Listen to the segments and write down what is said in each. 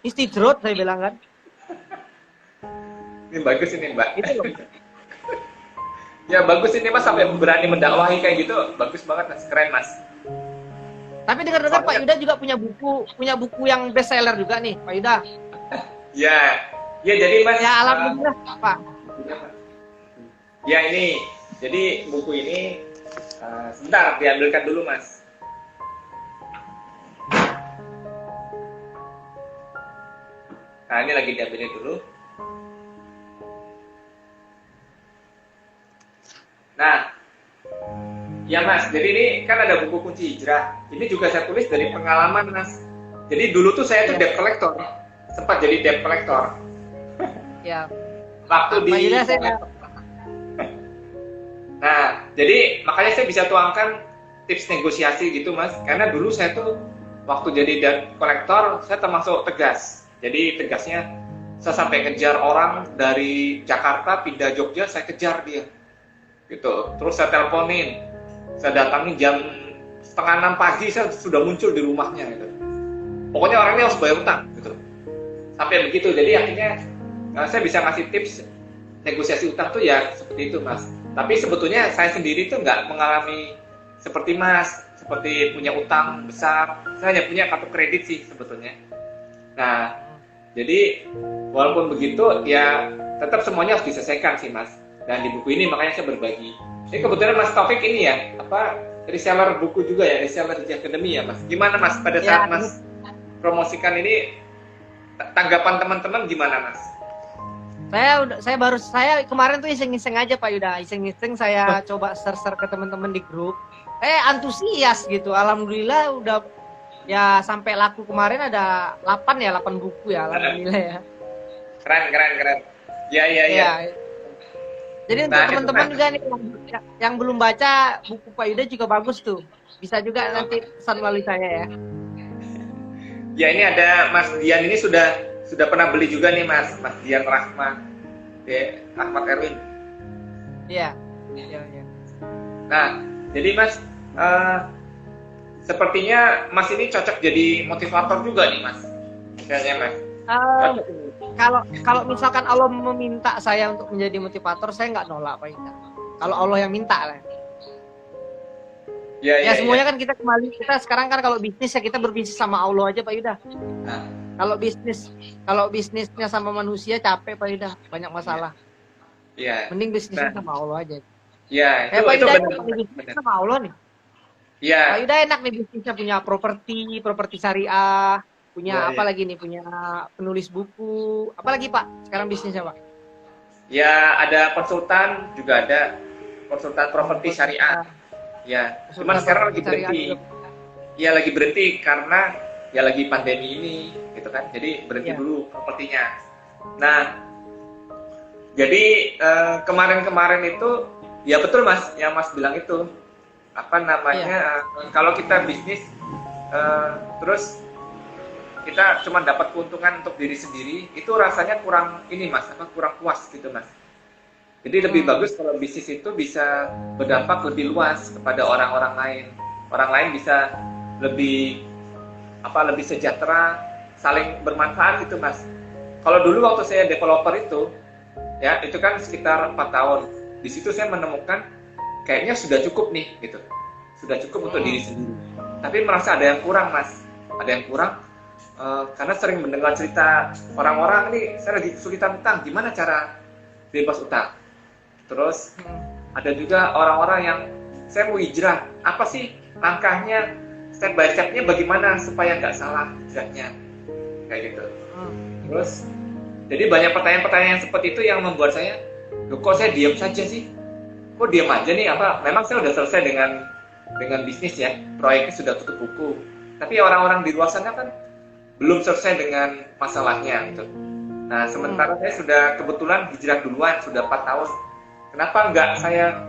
Istidrot saya bilang kan. Ini bagus ini Mbak. Itu loh. Ya bagus ini Mas sampai berani mendakwahi kayak gitu. Bagus banget Mas, keren Mas. Tapi dengar-dengar Pak Soalnya, Yuda juga punya buku yang best seller juga nih, Pak Yuda. ya, ya jadi Mas. Ya alhamdulillah, Pak. Ya ini, jadi buku ini sebentar diambilkan dulu Mas. Nah ini lagi diambilin dulu. Nah, ya Mas, jadi ini kan ada buku kunci hijrah. Ini juga saya tulis dari pengalaman Mas. Jadi dulu tuh saya tuh debt collector, sempat jadi debt collector. Ya, Waktu Pak di Yuda saya Nah, jadi makanya saya bisa tuangkan tips negosiasi gitu Mas. Karena dulu saya tuh waktu jadi debt collector, saya termasuk tegas. Jadi tegasnya saya sampai kejar orang dari Jakarta pindah Jogja, saya kejar dia. Gitu. Terus saya teleponin, saya datangi jam setengah 6 pagi, saya sudah muncul di rumahnya gitu. Pokoknya orangnya harus bayar utang gitu. Sampai begitu. Jadi akhirnya saya bisa ngasih tips negosiasi utang tuh ya seperti itu Mas. Tapi sebetulnya saya sendiri tuh nggak mengalami seperti Mas, seperti punya utang besar. Saya hanya punya kartu kredit sih sebetulnya. Nah, jadi walaupun begitu ya tetap semuanya harus diselesaikan sih Mas. Dan di buku ini makanya saya berbagi. Jadi kebetulan Mas Taufik ini ya, reseller buku juga ya, reseller di Academy ya Mas. Gimana Mas pada saat ya, Mas promosikan ini, tanggapan teman-teman gimana Mas? saya kemarin tuh iseng-iseng aja Pak Yuda, iseng-iseng saya coba share ke teman-teman di grup. Antusias gitu. Alhamdulillah udah ya sampai laku kemarin ada 8 buku ya, alhamdulillah ya. Keren. Ya. Ya. Jadi untuk Nah, itu teman-teman Mas. juga nih yang belum baca buku Pak Yuda juga bagus tuh. Bisa juga nanti pesan melalui saya ya. Ya ini ada Mas Dian ini sudah pernah beli juga nih Mas Dian Rahmat, Ahmad Erwin. Iya. Nah, jadi Mas sepertinya Mas ini cocok jadi motivator juga nih Mas. Kayaknya Mas. Cocok. Kalau misalkan Allah meminta saya untuk menjadi motivator, saya nggak nolak Pak Yuda. Kalau Allah yang minta lah. Ya semuanya kan kita sekarang kan kalau bisnis ya kita berbisnis sama Allah aja Pak Yuda. Nah, Kalau bisnisnya sama manusia capek Pak Yuda, banyak masalah. iya. Mending bisnisnya sama Allah aja. Ya, Pak itu Yuda benar. bisnis sama Allah nih. Iya. Pak Yuda enak nih bisnisnya, punya properti syariah, punya Ya. lagi nih, punya penulis buku, apalagi Pak sekarang bisnisnya Pak? Ya, ada konsultan juga ada konsultan properti syariah. Ya, cuman sekarang lagi berhenti. Ya lagi berhenti karena ya lagi pandemi ini, gitu kan. Jadi berhenti dulu propertinya. Nah, jadi kemarin-kemarin itu ya betul Mas, yang Mas bilang itu apa namanya? Kalau kita bisnis terus kita cuma dapat keuntungan untuk diri sendiri, itu rasanya kurang ini Mas, kurang puas gitu Mas. Jadi lebih bagus kalau bisnis itu bisa berdampak lebih luas kepada orang-orang lain. Orang lain bisa lebih sejahtera, saling bermanfaat gitu Mas. Kalau dulu waktu saya developer itu, ya itu kan sekitar 4 tahun. Di situ saya menemukan kayaknya sudah cukup nih gitu. Sudah cukup untuk diri sendiri. Tapi merasa ada yang kurang Mas. Ada yang kurang karena sering mendengar cerita orang-orang nih, saya lagi kesulitan utang, gimana cara bebas utang? Terus ada juga orang-orang yang saya mau hijrah, apa sih langkahnya, step by stepnya bagaimana supaya nggak salah hijrahnya, kayak gitu. Terus jadi banyak pertanyaan-pertanyaan seperti itu yang membuat saya, kok saya diam saja sih? Kok diam aja nih? Memang saya udah selesai dengan bisnis ya, proyeknya sudah tutup buku. Tapi orang-orang di luar sana kan belum selesai dengan masalahnya gitu. Nah sementara saya sudah kebetulan hijrah duluan, sudah 4 tahun. Kenapa nggak saya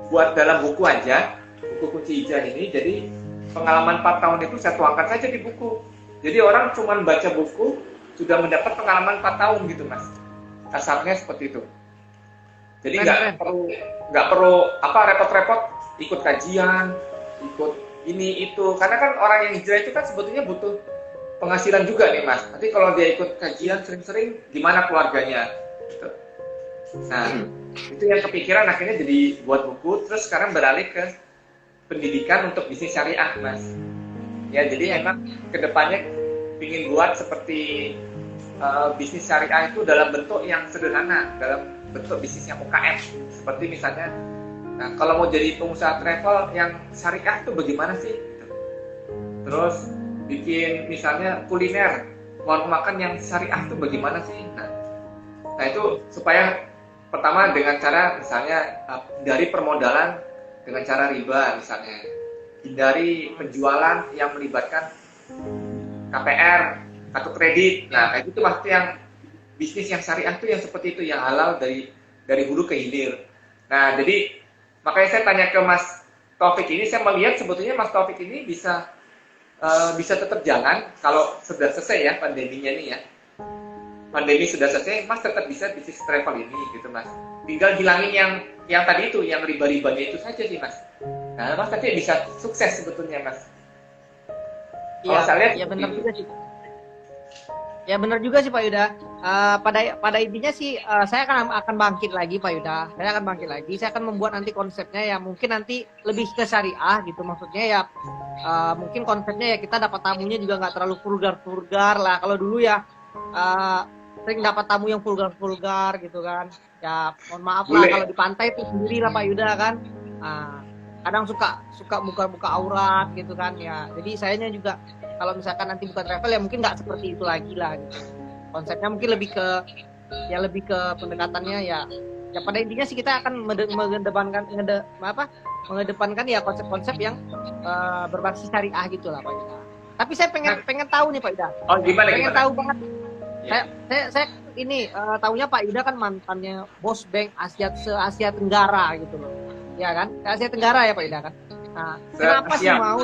buat dalam buku aja, buku kunci hijrah ini, jadi pengalaman 4 tahun itu saya tuangkan saja di buku. Jadi orang cuma baca buku, sudah mendapat pengalaman 4 tahun gitu Mas. Kasarnya seperti itu. Jadi nggak perlu repot-repot ikut kajian, ikut ini itu. Karena kan orang yang hijrah itu kan sebetulnya butuh penghasilan juga nih Mas. Nanti kalau dia ikut kajian sering-sering, gimana keluarganya? Gitu. Nah, itu yang kepikiran akhirnya jadi buat buku, terus sekarang beralih ke pendidikan untuk bisnis syariah Mas. Ya, jadi emang kedepannya ingin buat seperti bisnis syariah itu dalam bentuk yang sederhana, dalam bentuk bisnis yang UKM. Seperti misalnya, nah, kalau mau jadi pengusaha travel yang syariah itu bagaimana sih? Terus bikin misalnya kuliner, warung makan yang syariah itu bagaimana sih? Nah itu supaya pertama dengan cara misalnya dari permodalan dengan cara riba misalnya, hindari penjualan yang melibatkan KPR, kartu kredit. Nah kayak gitu maksudnya yang bisnis yang syariah itu yang seperti itu, yang halal dari hulu ke hilir. Nah jadi makanya saya tanya ke Mas Taufik ini, saya melihat sebetulnya Mas Taufik ini bisa tetap jalan kalau sudah selesai ya pandeminya ini ya. Pandemi sudah selesai, Mas tetap bisa bisnis travel ini gitu Mas. Tinggal hilangin yang tadi itu, yang riba-ribanya itu saja sih Mas. Nah Mas nanti bisa sukses sebetulnya Mas. Iya, benar juga sih. Ya benar juga sih Pak Yuda. Pada intinya sih saya akan bangkit lagi Pak Yuda. Saya akan bangkit lagi. Saya akan membuat nanti konsepnya ya mungkin nanti lebih ke syariah gitu. Maksudnya ya mungkin konsepnya ya kita dapat tamunya juga nggak terlalu vulgar lah. Kalau dulu ya sering dapat tamu yang vulgar gitu kan. Ya mohon maaf lah kalau di pantai itu sendiri lah Pak Yuda kan. Kadang suka buka aurat gitu kan ya. Jadi sayanya juga kalau misalkan nanti bukan travel ya mungkin nggak seperti itu lagi lah gitu. Konsepnya mungkin lebih ke pendekatannya ya pada intinya sih kita akan mengedepankan ya konsep-konsep yang berbasis syariah gitu lah Pak Yuda. Tapi saya pengen tahu nih Pak Yuda. Oh gimana? Pengen tahu banget. Saya ini tahunya Pak Yuda kan mantannya bos bank Asia Tenggara gitu loh. Ya kan? Asia Tenggara ya Pak Yuda kan. Nah, kenapa sih mau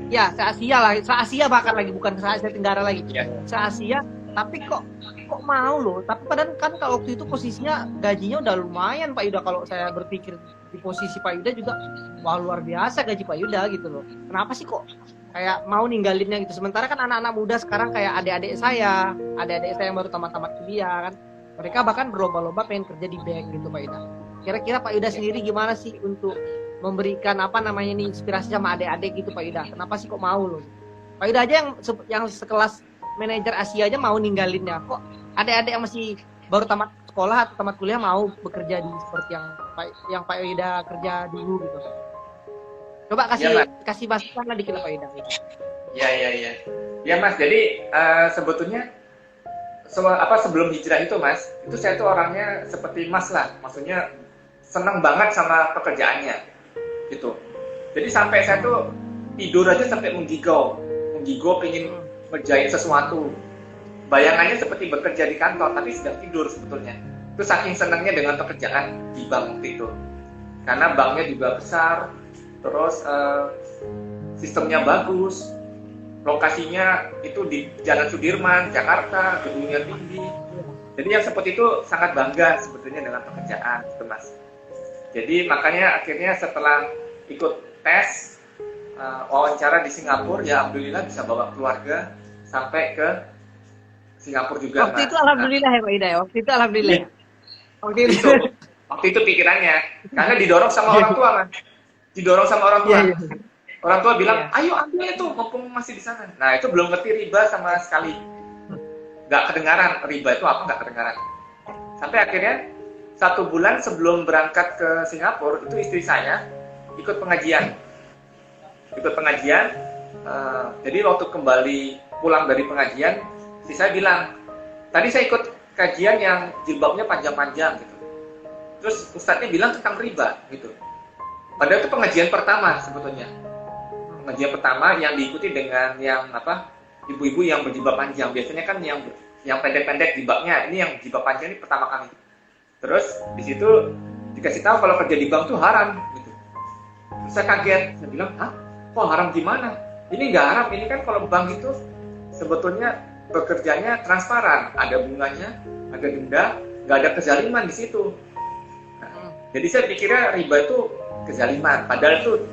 ya se-Asia lah, se-Asia bahkan lagi bukan se-Asia Tenggara lagi, se-Asia. Tapi kok mau loh? Tapi padahal kan kalau waktu itu posisinya gajinya udah lumayan Pak Yuda. Kalau saya berpikir di posisi Pak Yuda juga, wah luar biasa gaji Pak Yuda gitu loh. Kenapa sih kok kayak mau ninggalinnya gitu? Sementara kan anak-anak muda sekarang kayak adik-adik saya yang baru tamat kuliah kan, mereka bahkan berlomba-lomba pengen kerja di bank gitu Pak Yuda. Kira-kira Pak Yuda sendiri gimana sih untuk memberikan ini inspirasi sama adik-adik gitu Pak Yuda? Kenapa sih kok mau loh? Pak Yuda aja yang sekelas manajer Asia aja mau ninggalinnya. Kok adik-adik yang masih baru tamat sekolah atau tamat kuliah mau bekerja di seperti yang Pak Yuda kerja dulu gitu? Coba kasih masukan lah dikit Pak Yuda. Ya Mas, jadi sebetulnya sebelum hijrah itu Mas, itu saya tuh orangnya seperti Mas lah, maksudnya seneng banget sama pekerjaannya gitu. Jadi sampai saya tuh tidur aja sampai menggigau pengen ngerjain sesuatu. Bayangannya seperti bekerja di kantor tapi sedang tidur sebetulnya. Itu saking senangnya dengan pekerjaan di bank itu. Karena banknya juga besar, terus sistemnya bagus, lokasinya itu di Jalan Sudirman, Jakarta, gedungnya tinggi. Jadi yang seperti itu sangat bangga sebetulnya dengan pekerjaan itu Mas. Jadi makanya akhirnya setelah ikut tes wawancara di Singapura, ya alhamdulillah bisa bawa keluarga sampai ke Singapura juga. Waktu itu alhamdulillah ya Pak Ida ya. Waktu itu alhamdulillah. Waktu itu pikirannya, karena didorong sama orang tua Mas. Didorong sama orang tua. Orang tua bilang, ayo ambil itu, mumpung masih di sana. Nah itu belum ngerti riba sama sekali. Nggak kedengaran, riba itu apa nggak kedengaran. Sampai akhirnya 1 bulan sebelum berangkat ke Singapura, itu istri saya ikut pengajian. Jadi waktu kembali pulang dari pengajian, istri saya bilang, tadi saya ikut kajian yang jilbabnya panjang-panjang gitu. Terus ustadznya bilang tentang riba gitu. Padahal itu pengajian pertama sebetulnya. Pengajian pertama yang diikuti dengan yang ibu-ibu yang berjilbab panjang. Biasanya kan yang pendek-pendek jilbabnya, ini yang jilbab panjang ini pertama kali. Terus di situ dikasih tahu kalau kerja di bank tuh haram gitu. Terus saya kaget, saya bilang, "Hah? Kok haram gimana? Ini nggak haram, ini kan kalau bank itu sebetulnya bekerjanya transparan, ada bunganya, ada denda, nggak ada kezaliman di situ." Nah, jadi saya pikirnya riba itu kezaliman, padahal itu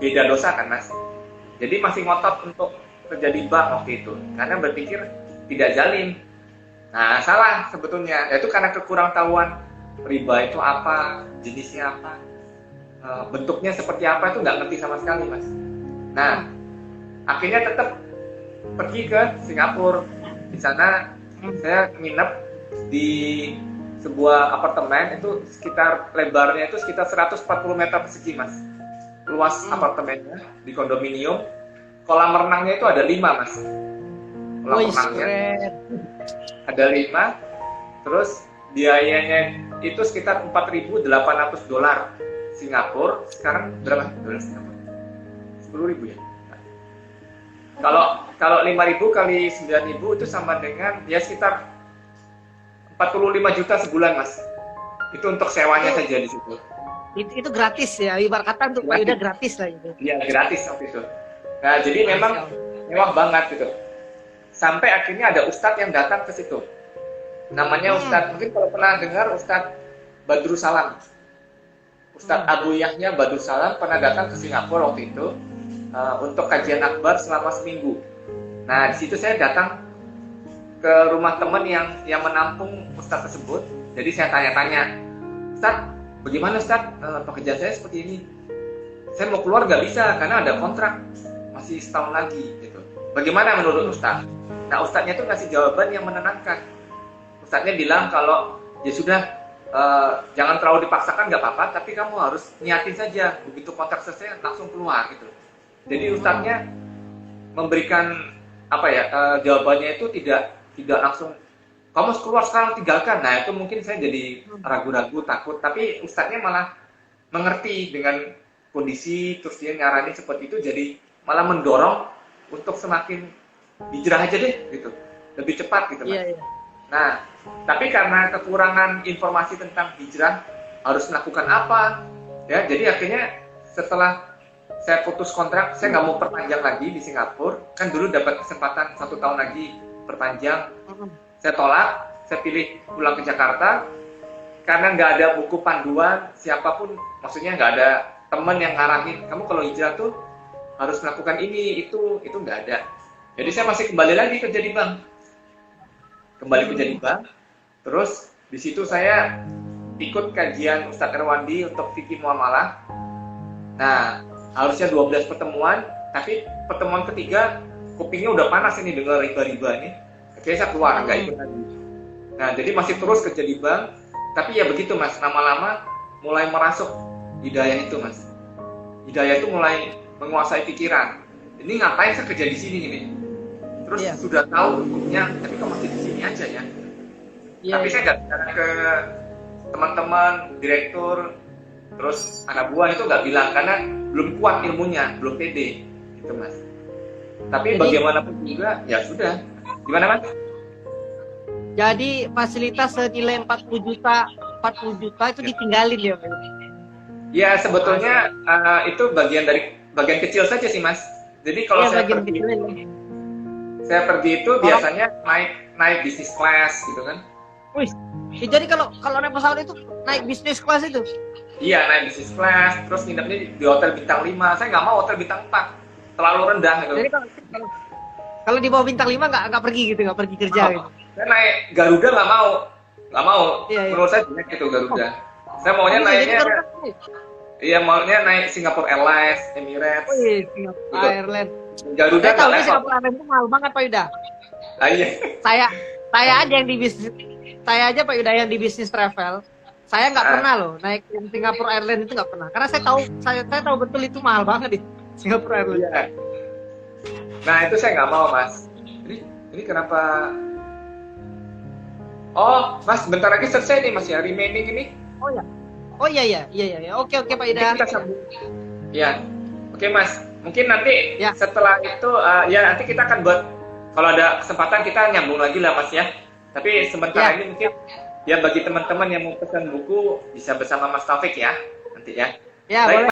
beda dosa kan Mas. Jadi masih ngotot untuk kerja di bank waktu itu karena berpikir tidak zalim. Nah, salah sebetulnya. Itu karena kekurang tahuan riba itu apa, jenisnya apa, bentuknya seperti apa itu nggak ngerti sama sekali, Mas. Nah, akhirnya tetap pergi ke Singapura. Di sana saya nginep di sebuah apartemen, itu sekitar lebarnya itu sekitar 140 meter persegi, Mas. Luas apartemennya di kondominium. Kolam renangnya itu ada 5, Mas. Kolam renangnya ada 5. Terus biayanya itu sekitar $4.800 Singapura. Sekarang berapa dolar Singapura? 10.000 ya. Kalau 5.000 kali 9.000 itu sama dengan ya sekitar 45 juta sebulan, Mas. Itu untuk sewanya saja di situ. Itu gratis ya, ibarat kata untuk Pak Yuda gratis lah itu. Iya, gratis waktu itu. Nah, jadi memang mewah banget gitu. Sampai akhirnya ada ustadz yang datang ke situ. Namanya Ustadz, mungkin kalau pernah dengar Ustadz Badrus Salam. Ustadz Abu Yahya Badrus Salam pernah datang ke Singapura waktu itu untuk kajian akbar selama seminggu. Nah, di situ saya datang ke rumah teman yang menampung Ustadz tersebut. Jadi saya tanya-tanya, Ustadz, bagaimana Ustadz, pekerjaan saya seperti ini? Saya mau keluar nggak bisa karena ada kontrak masih setahun lagi gitu. Bagaimana menurut Ustadz? Nah, Ustadznya itu ngasih jawaban yang menenangkan. Ustadznya bilang kalau ya sudah, jangan terlalu dipaksakan, nggak apa-apa, tapi kamu harus niatin saja, begitu kontrak selesai langsung keluar gitu. Jadi Ustadznya memberikan jawabannya itu tidak langsung kamu harus keluar sekarang, tinggalkan. Nah, itu mungkin saya jadi ragu-ragu, takut, tapi Ustadznya malah mengerti dengan kondisi, terus dia nyaranin seperti itu, jadi malah mendorong untuk semakin hijrah aja deh gitu, lebih cepat gitu, Mas. Iya. Nah, tapi karena kekurangan informasi tentang hijrah harus melakukan apa, ya, jadi akhirnya setelah saya putus kontrak, saya nggak mau perpanjang lagi di Singapura, kan dulu dapat kesempatan 1 tahun lagi perpanjang, saya tolak, saya pilih pulang ke Jakarta, karena nggak ada buku panduan, siapapun, maksudnya nggak ada teman yang ngarahin, kamu kalau hijrah tuh harus melakukan ini, itu nggak ada. Jadi saya masih kembali lagi kerja di bank. Terus di situ saya ikut kajian Ustadz Erwandi untuk fikih muamalah. Nah, harusnya 12 pertemuan, tapi pertemuan ketiga kupingnya udah panas ini dengar riba-riba ini. Akhirnya saya keluar, nggak ikut lagi. Nah, jadi masih terus kerja di bank, tapi ya begitu, Mas, lama-lama mulai merasuk hidayah itu, Mas. Hidayah itu mulai menguasai pikiran. Ini ngapain saya kerja di sini ini? Terus sudah tahu hukumnya, tapi kok masih di sini aja ya? Tapi saya nggak bicara ke teman-teman, direktur, terus anak buah itu nggak bilang karena belum kuat ilmunya, belum pede, gitu, Mas. Tapi bagaimanapun juga, ya sudah. Gimana, Mas? Jadi fasilitas senilai 40 juta itu ditinggalin ya, Pak? Ya, sebetulnya itu bagian kecil saja sih, Mas. Jadi kalau saya pergi itu biasanya naik bisnis class gitu kan. Wih, jadi kalau naik pesawat itu naik bisnis class itu? Iya, naik bisnis class, terus nginepnya di hotel bintang 5. Saya nggak mau hotel bintang 4, terlalu rendah gitu. Jadi kalau di bawah bintang 5 nggak pergi gitu, nggak pergi kerja gitu. Saya naik Garuda nggak mau. Iya. Menurut saya jelek gitu Garuda. Saya maunya naiknya, maunya naik Singapore Airlines, Emirates. Oh iya, Singapore Airlines. Garuda saya tahu Singapore Airlines itu mahal banget, Pak Yuda. Iya. Saya aja yang di bisnis, Pak Yuda yang di bisnis travel. Saya nggak pernah loh naik Singapore Airlines, itu nggak pernah. Karena saya tahu betul itu mahal banget di Singapore Airlines. Iya. Nah, itu saya nggak mau, Mas. Ini kenapa? Oh, Mas, bentar lagi selesai nih, Mas, ya, remaining ini. Oh iya. Oke Pak Yuda. Kita sambung. Ya. Oke, Mas. Mungkin nanti setelah itu nanti kita akan buat, kalau ada kesempatan kita nyambung lagi lah, Mas, ya. Tapi sementara ini mungkin ya bagi teman-teman yang mau pesan buku bisa bersama Mas Taufik ya nanti ya. Ya, boleh.